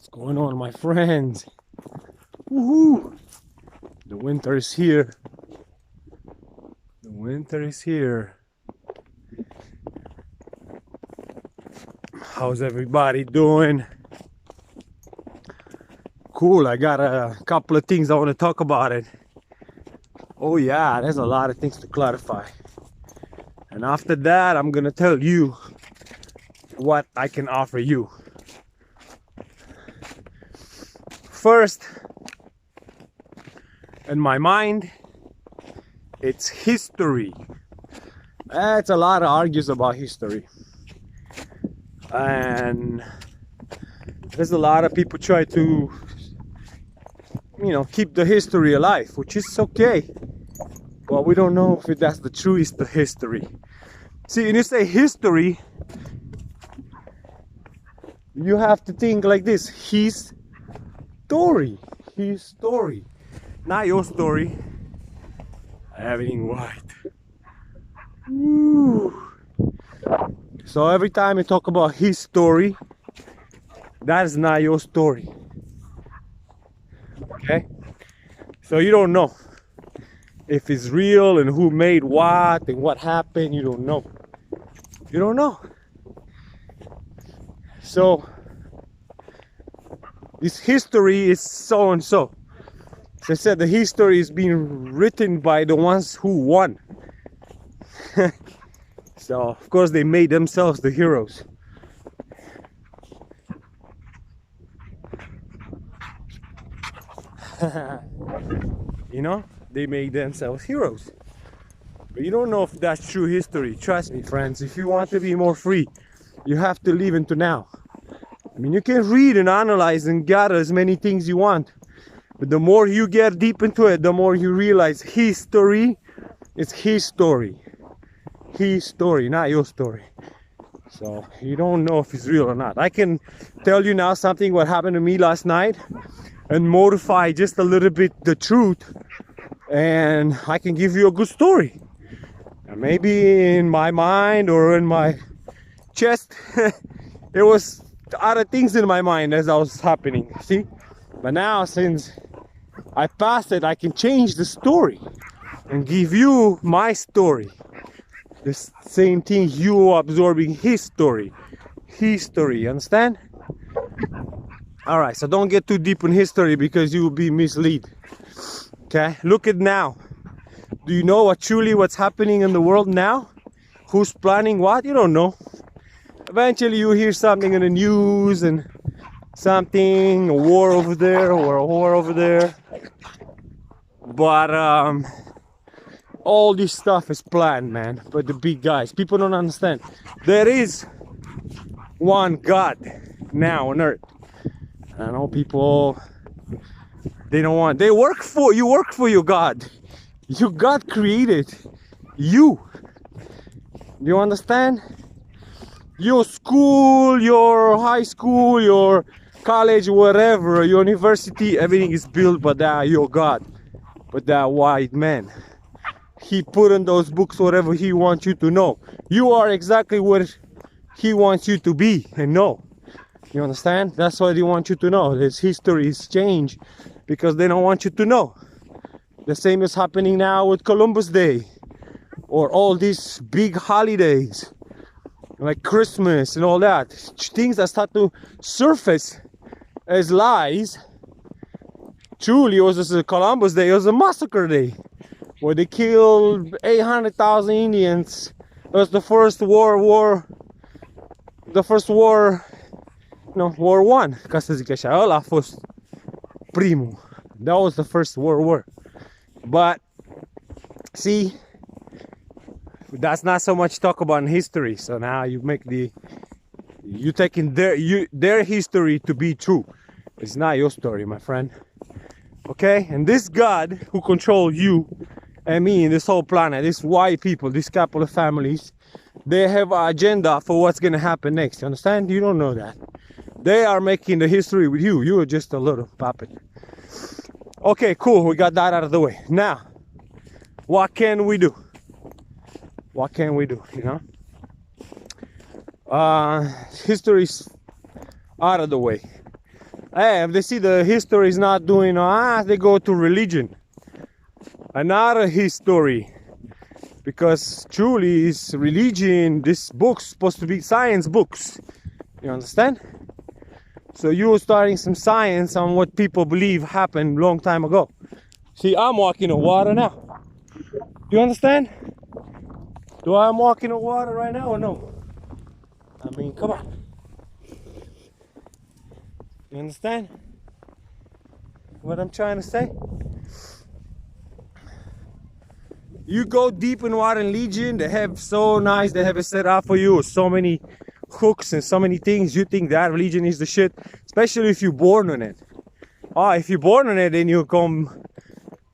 What's going on, my friends? Woohoo! The winter is here. The winter is here. How's everybody doing? Cool, I got a couple of things I want to talk about it. Oh yeah, there's a lot of things to clarify. And after that, I'm gonna tell you what I can offer you. First, in my mind, it's history. It's a lot of argues about history. And there's a lot of people try to, keep the history alive, which is okay. But we don't know if that's the truest history. See, when you say history, you have to think like this: his story, not your story. Everything white. Woo. So every time you talk about his story, that is not your story. Okay? So you don't know if it's real and who made what and what happened. You don't know. You don't know. So this history is so and so. As I said, the history is being written by the ones who won. So of course they made themselves the heroes. They made themselves heroes. But you don't know if that's true history. Trust me, friends, if you want to be more free, you have to live into now. I mean, you can read and analyze and gather as many things you want, but the more you get deep into it, the more you realize history is his story. His story, not your story. So you don't know if it's real or not. I can tell you now something what happened to me last night and modify just a little bit the truth, and I can give you a good story. And maybe in my mind or in my chest there was other things in my mind as I was happening, see? But now, since I passed it, I can change the story and give you my story. The same thing, you absorbing his story, understand? All right, so don't get too deep in history because you will be misled. Okay, look at now. Do you know what's happening in the world now? Who's planning what? You don't know. Eventually you hear something in the news and something, a war over there or a war over there. But all this stuff is planned, man, by the big guys. People don't understand. There is one God now on earth. I know people, they don't want, you work for your God. You God created you. You understand? Your school, your high school, your college, whatever, your university, everything is built by that your God, but that white man. He put in those books whatever he wants you to know. You are exactly what he wants you to be and know. You understand? That's what he wants you to know. His history is changed because they don't want you to know. The same is happening now with Columbus Day or all these big holidays like Christmas and all that. Things that start to surface as lies. Truly, it was just a Columbus Day. It was a massacre day where they killed 800,000 Indians. It was the first World War One. Ca să zic așa, ăla a fost primul. That was the first World War. But see, that's not so much talk about history. So now you taking their history to be true. It's not your story, my friend. Okay? And this God who controls you and me and this whole planet, these white people, this couple of families, they have an agenda for what's gonna happen next. You understand? You don't know that. They are making the history with you. You are just a little puppet. Okay, cool. We got that out of the way. Now, what can we do? What can we do, History's out of the way. Hey, if they see the history is not doing, they go to religion. Another history. Because truly is religion, this book's supposed to be science books. You understand? So you're starting some science on what people believe happened long time ago. See, I'm walking on water now. Do you understand? Do I'm walking on water right now or no? I mean, come on. You understand what I'm trying to say? You go deep in water in Legion, they have so nice, they have it set up for you, so many hooks and so many things. You think that religion is the shit, especially if you're born on it. If you're born on it, then you come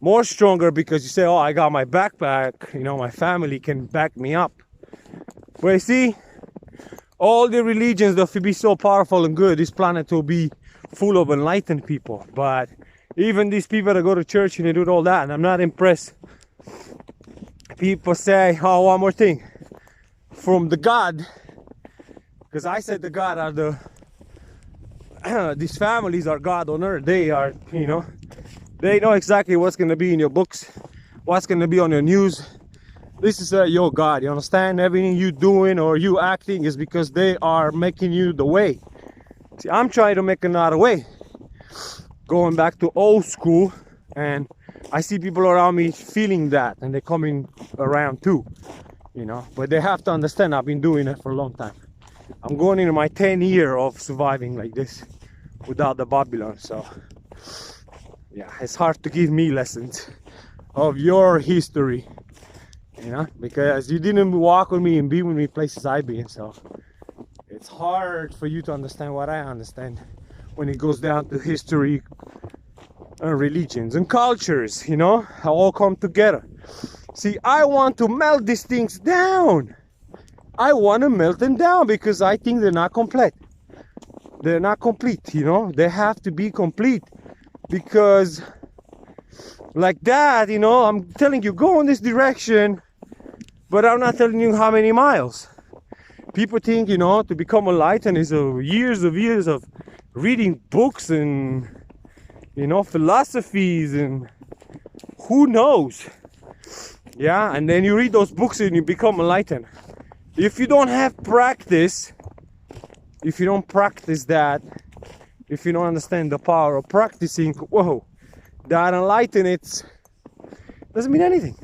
more stronger because you say, I got my backpack, my family can back me up. But you see, all the religions that will be so powerful and good, this planet will be full of enlightened people. But even these people that go to church and they do all that, and I'm not impressed. People say, one more thing, from the God, because I said the God are these families are God on earth. They are, they know exactly what's going to be in your books, what's going to be on your news. This is your God, you understand? Everything you doing or you acting is because they are making you the way. See, I'm trying to make another way, going back to old school, and I see people around me feeling that, and they're coming around too, but they have to understand I've been doing it for a long time. I'm going into my 10th year of surviving like this without the Babylon. So yeah, it's hard to give me lessons of your history, because you didn't walk with me and be with me places I've been. So it's hard for you to understand what I understand when it goes down to history and religions and cultures, all come together. See, I want to melt these things down. I want to melt them down because I think they're not complete. They're not complete, They have to be complete because like that, I'm telling you, go in this direction, but I'm not telling you how many miles. People think, to become enlightened is years of reading books and, philosophies and who knows. Yeah, and then you read those books and you become enlightened. If you don't have practice, if you don't practice that, if you don't understand the power of practicing, that enlightenment doesn't mean anything.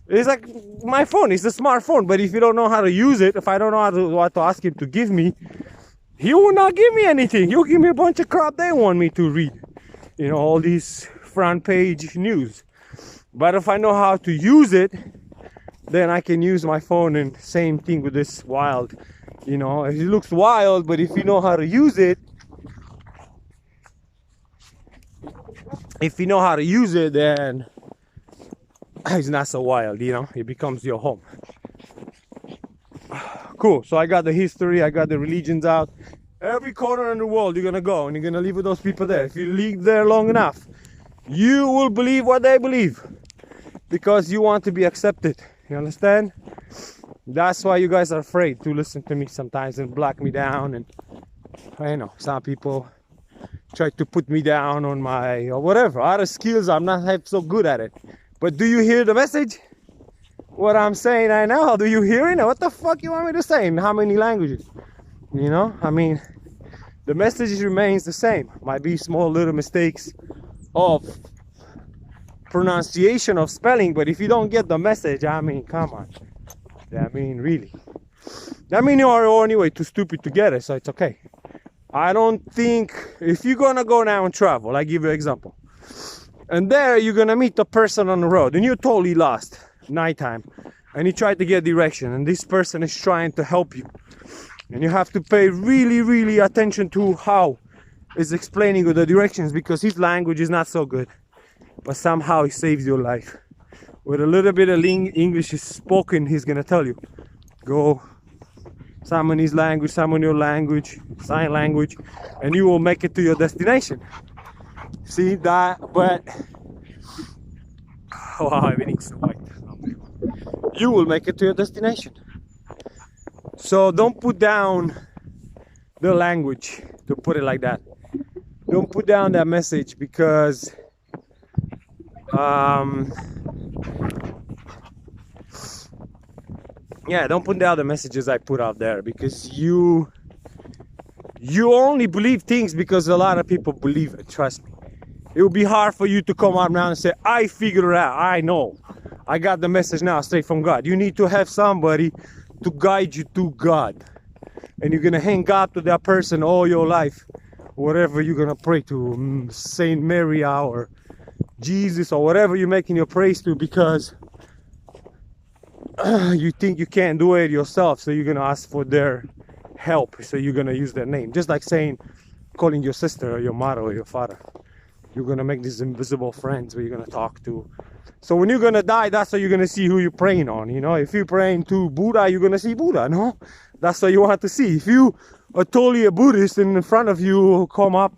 It's like my phone, it's a smartphone, but if you don't know how to use it, if I don't know what to ask him to give me, he will not give me anything. He'll give me a bunch of crap they want me to read. All these front page news. But if I know how to use it, then I can use my phone, and same thing with this wild. It looks wild, but if you know how to use it, then it's not so wild, it becomes your home. Cool. So I got the history, I got the religions out. Every corner in the world you're gonna go and you're gonna live with those people there. If you live there long enough, you will believe what they believe because you want to be accepted. You understand? That's why you guys are afraid to listen to me sometimes and block me down. And I know some people try to put me down on my or whatever other skills. I'm not so good at it. But do you hear the message? What I'm saying right now? Do you hear it? What the fuck you want me to say in how many languages? The message remains the same. Might be small little mistakes of pronunciation, of spelling, but if you don't get the message, come on. Really. You are anyway too stupid to get it, so it's okay. I don't think, if you're gonna go now and travel, I give you an example. And there you're gonna meet a person on the road and you're totally lost, nighttime, and you try to get direction and this person is trying to help you. And you have to pay really, really attention to how he's explaining you the directions because his language is not so good. But somehow he saves your life. With a little bit of English is spoken, he's gonna tell you, go summon his language, summon your language, sign language, and you will make it to your destination. See that? But everything's so white. You will make it to your destination. So don't put down the language, to put it like that. don't put down that message, because yeah, don't put down the messages I put out there, because you only believe things because a lot of people believe it. Trust me. It will be hard for you to come out now and say, I figured it out, I know, I got the message now straight from God. You need to have somebody to guide you to God, and you're gonna hang out with that person all your life, whatever you're gonna pray to, Saint Mary or Jesus or whatever you're making your praise to, because you think you can't do it yourself, so you're gonna ask for their help, so you're gonna use their name. Just like saying, calling your sister or your mother or your father. You're gonna make these invisible friends where you're gonna talk to. So when you're gonna die, that's how you're gonna see who you're praying on. You know, if you're praying to Buddha, you're gonna see Buddha. No, that's what you want to see. If you are totally a Buddhist and in front of you come up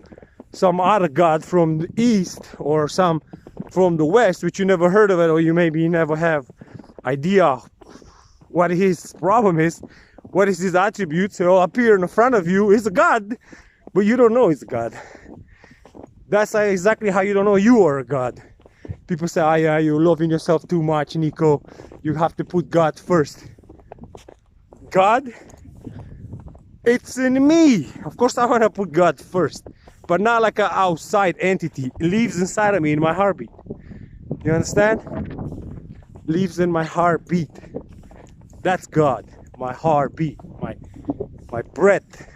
some other god from the east or some from the west, which you never heard of it, or you maybe never have idea what his problem is, what is his attributes, will appear in front of you is a god, but you don't know he's a god. That's exactly how you don't know you are a god. People say, oh yeah, you're loving yourself too much, Nico. You have to put God first. God? It's in me. Of course I want to put God first, but not like an outside entity. It lives inside of me, in my heartbeat. You understand? Lives in my heartbeat. That's God. My heartbeat. My breath.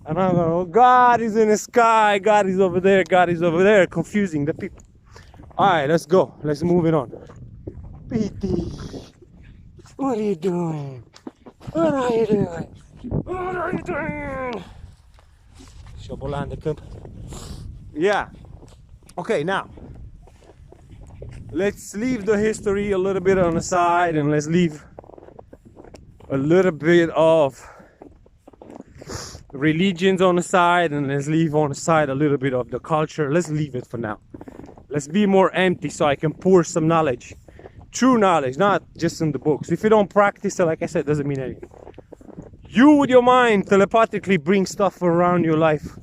And I'm going, oh, God is in the sky, God is over there, God is over there, confusing the people. Alright, let's go. Let's move it on. PT, what are you doing? What are you doing? What are you doing? Yeah. Okay, now let's leave the history a little bit on the side, and let's leave a little bit of religions on the side, and let's leave on the side a little bit of the culture. Let's leave it for now. Let's be more empty so I can pour some knowledge, true knowledge, not just in the books. If you don't practice it, like I said, it doesn't mean anything. You with your mind telepathically bring stuff around your life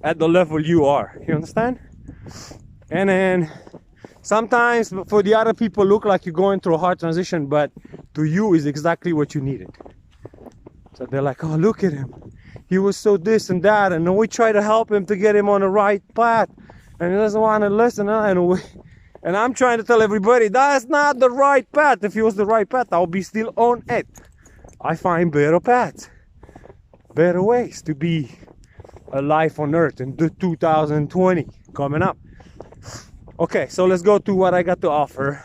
at the level you are. You understand? And then sometimes for the other people look like you're going through a hard transition, but to you is exactly what you needed. So they're like, oh, look at him. He was so this and that, and we try to help him to get him on the right path, and he doesn't want to listen. And I'm trying to tell everybody that's not the right path. If it was the right path, I'll be still on it. I find better paths, better ways to be alive on Earth in the 2020 coming up. Okay, so let's go to what I got to offer.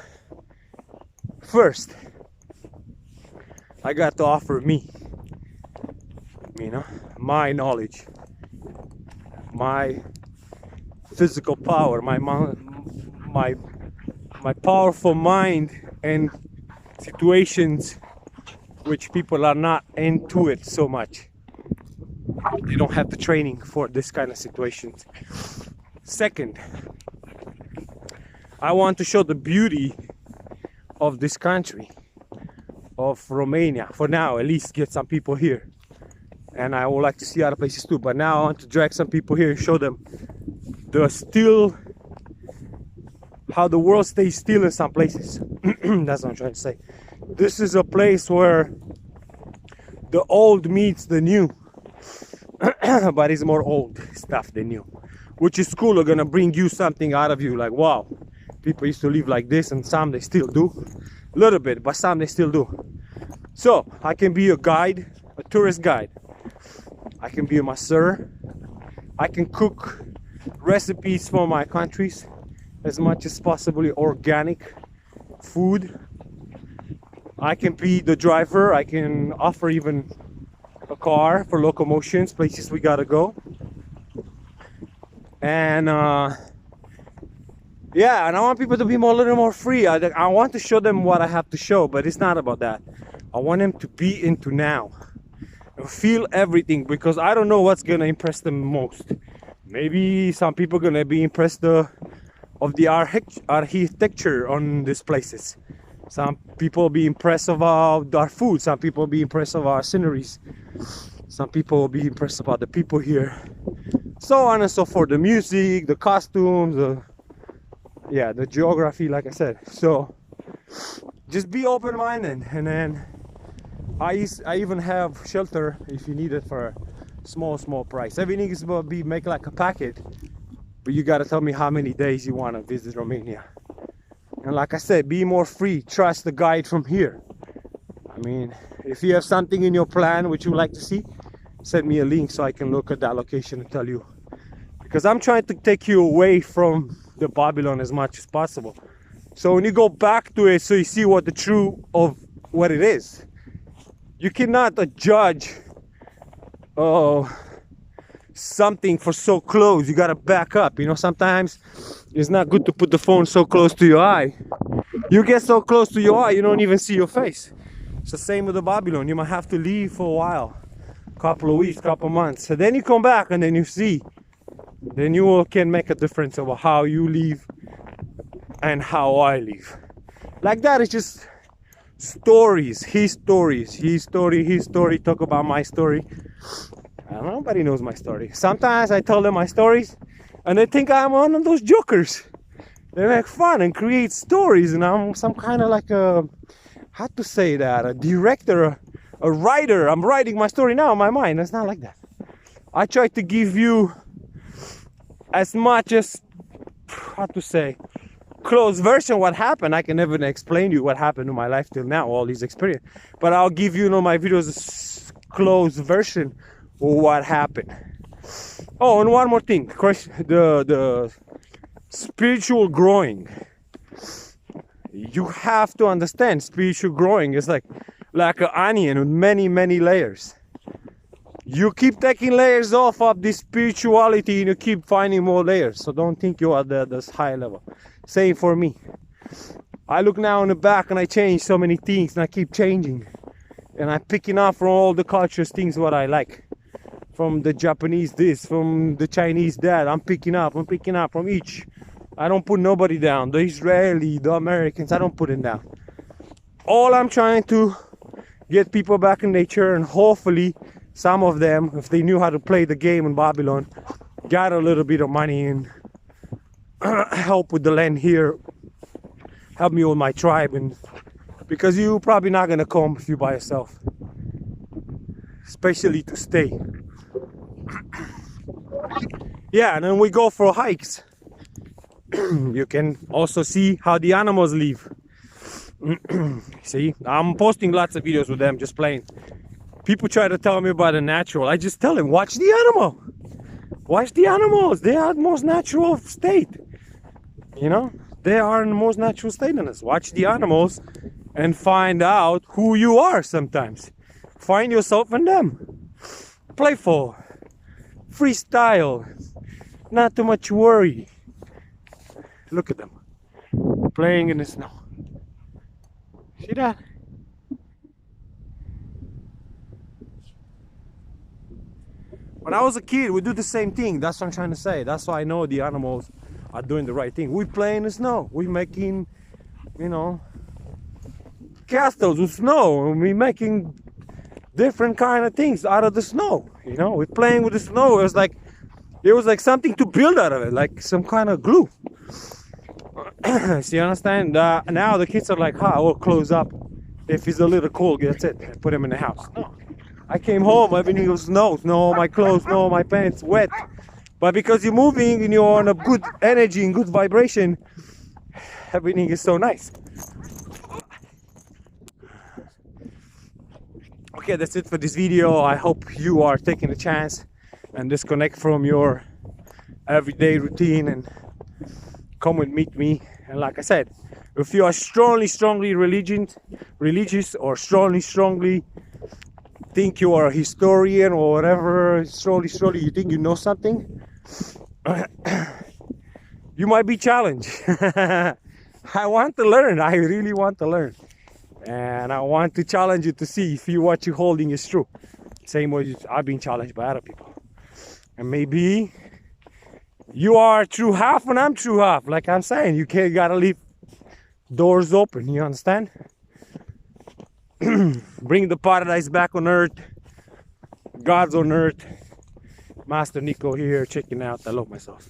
First, I got to offer me. You know, my knowledge, my physical power, my powerful mind, and situations which people are not into it so much. They don't have the training for this kind of situations. Second, I want to show the beauty of this country, of Romania. For now, at least get some people here. And I would like to see other places too, but now I want to drag some people here and show them how the world stays still in some places. That's what I'm trying to say. This is a place where the old meets the new, but it's more old stuff than new, which is cool. Are gonna bring you something out of you, like, wow, people used to live like this, and some they still do, a little bit, but some they still do. So I can be a guide, a tourist guide. I can be a masseur. I can cook recipes for my countries as much as possibly organic food. I can be the driver. I can offer even a car for locomotions, places we gotta go. And yeah, and I want people to be a little more free. I want to show them what I have to show, but it's not about that. I want them to be into now. Feel everything, because I don't know what's gonna impress them most. Maybe some people gonna be impressed of the architecture on these places. Some people be impressed about our food. Some people be impressed of our sceneries. Some people will be impressed about the people here. so on and so forth. The music, the costumes, the geography, like I said. So just be open-minded. And then I even have shelter if you need it for a small price. Everything is going to be make like a packet, but you got to tell me how many days you want to visit Romania. And like I said, be more free. Trust the guide from here. I mean, if you have something in your plan which you like to see, send me a link so I can look at that location and tell you. Because I'm trying to take you away from the Babylon as much as possible. So when you go back to it, so you see what the true of what it is. You cannot judge something for so close. You gotta back up. You know, sometimes it's not good to put the phone so close to your eye. You get so close to your eye, you don't even see your face. It's the same with the Babylon. You might have to leave for a while, couple of weeks, couple of months, and then you come back and then you see. Then you can make a difference about how you live and how I live. Like that, it's just stories, his stories, his story, talk about my story. Nobody knows my story. Sometimes I tell them my stories and they think I'm one of those jokers. They make fun and create stories, and I'm some kind of like a, how to say that, a director, a writer. I'm writing my story now in my mind. It's not like that. I try to give you as much as, how to say, close version what happened. I can never explain to you what happened in my life till now, all these experience, but I'll give you, my videos close version of what happened. Oh, and one more thing, the spiritual growing. You have to understand, spiritual growing is like an onion with many layers. You keep taking layers off of this spirituality and you keep finding more layers. So don't think you are this high level. Same for me. I look now in the back and I change so many things and I keep changing. And I'm picking up from all the cultures things what I like. From the Japanese this, from the Chinese that. I'm picking up from each. I don't put nobody down. The Israeli, the Americans, I don't put it down. All I'm trying to get people back in nature, and hopefully some of them, if they knew how to play the game in Babylon, got a little bit of money and help with the land here, help me with my tribe. And because you're probably not gonna come if you by yourself, especially to stay. Yeah, and then we go for hikes. You can also see how the animals live. See, I'm posting lots of videos with them just playing. People try to tell me about the natural. I just tell them, watch the animal. Watch the animals. They are the most natural state. You know, they are in the most natural state in us. Watch the animals and find out who you are sometimes. Find yourself in them. Playful. Freestyle. Not too much worry. Look at them. Playing in the snow. See that? When I was a kid, we do the same thing. That's what I'm trying to say. That's why I know the animals are doing the right thing. We play in the snow. We're making, you know, castles with snow. And we're making different kind of things out of the snow. You know, we're playing with the snow. It was like something to build out of it, like some kind of glue. So you understand? Now the kids are like, I will close up. If it's a little cold, that's it. Put them in the house. No. I came home, everything was snow, my clothes, my pants, wet. But because you're moving and you're on a good energy and good vibration, everything is so nice. Okay, that's it for this video. I hope you are taking a chance and disconnect from your everyday routine and come and meet me. And like I said, if you are strongly religious or strongly think you are a historian or whatever, slowly you think you know something, you might be challenged. I want to learn. I really want to learn, and I want to challenge you to see if what you're holding is true. Same way I've been challenged by other people, and maybe you are true half and I'm true half. Like I'm saying, you gotta leave doors open. You understand? Bring the paradise back on earth. God's on earth. Master Nico here checking out. I love myself.